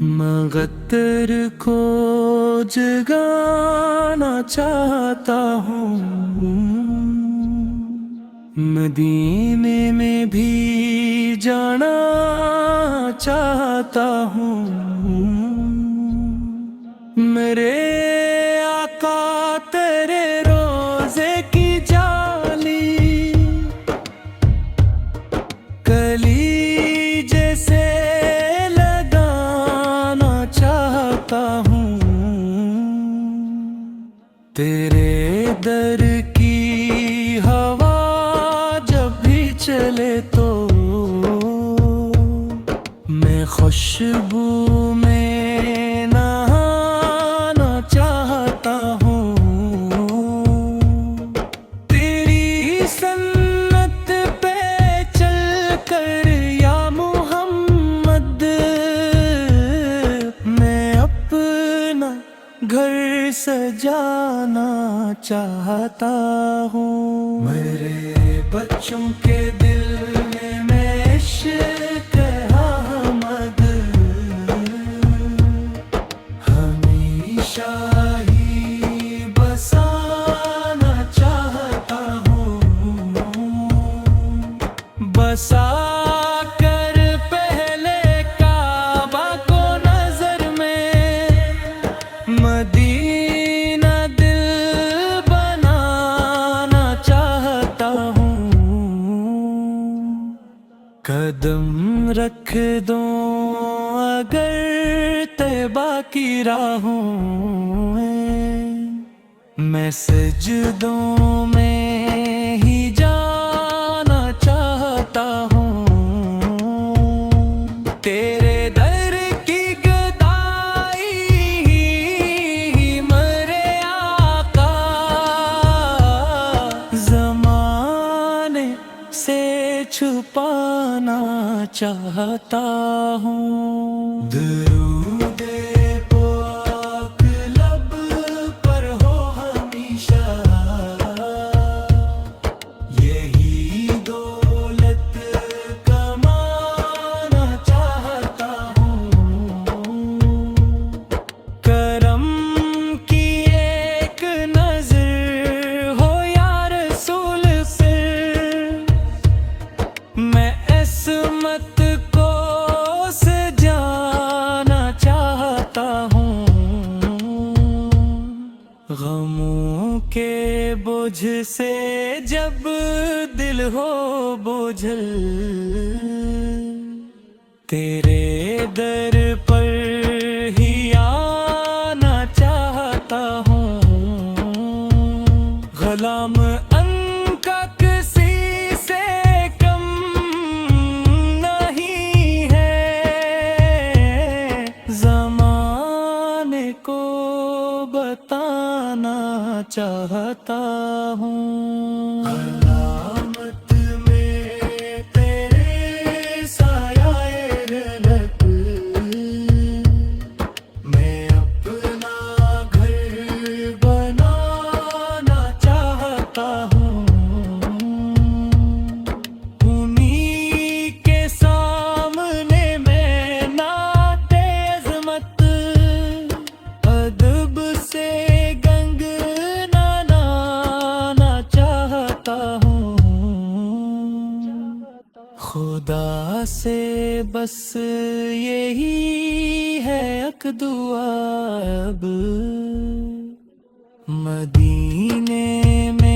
मगतर को जगाना चाहता हूँ, मदीने में भी जाना चाहता हूँ। मेरे आका तेरे रोज़े की जाली कली जैसे लगाना चाहता हूँ। तेरे दर की हवा जब भी चले तो मैं खुशबू में नहाना चाहता हूँ। तेरी सन्नत पे चल कर या मोहम्मद मैं अपना घर सजाना चाहता हूँ। मेरे बच्चों के दिल में मैं इश्क़ अहमद हमेशा ही बसाना चाहता हूँ। बसा कर पहले काबा को नजर में मदीना दिल बनाना चाहता हूँ। कदम रख दो अगर तैबा की राहों में, मैं सजदों में ही जाना चाहता हूँ। तेरे दर की गदाई ही मेरे आका ज़माने से छुपाना चाहता हूँ। दरूदे पाक लब पर हो हमेशा, यही दौलत कमाना चाहता हूँ। करम की एक नजर हो या रसूल से, मैं इसमत को सजाना चाहता हूँ। गमों के बोझ से जब दिल हो बोझल, तेरे दर पर ही आना चाहता हूँ। गुलाम अनका किसी से कम नहीं है, ज़माने को बताना चाहता हूँ। अलामत में तेरे साये रलक मैं अपना घर बनाना चाहता हूँ। उन्हीं के सामने मैं नाते अज़मत अदब से गंगनाना चाहता हूँ। खुदा से बस यही है एक दुआ अब, मदीने में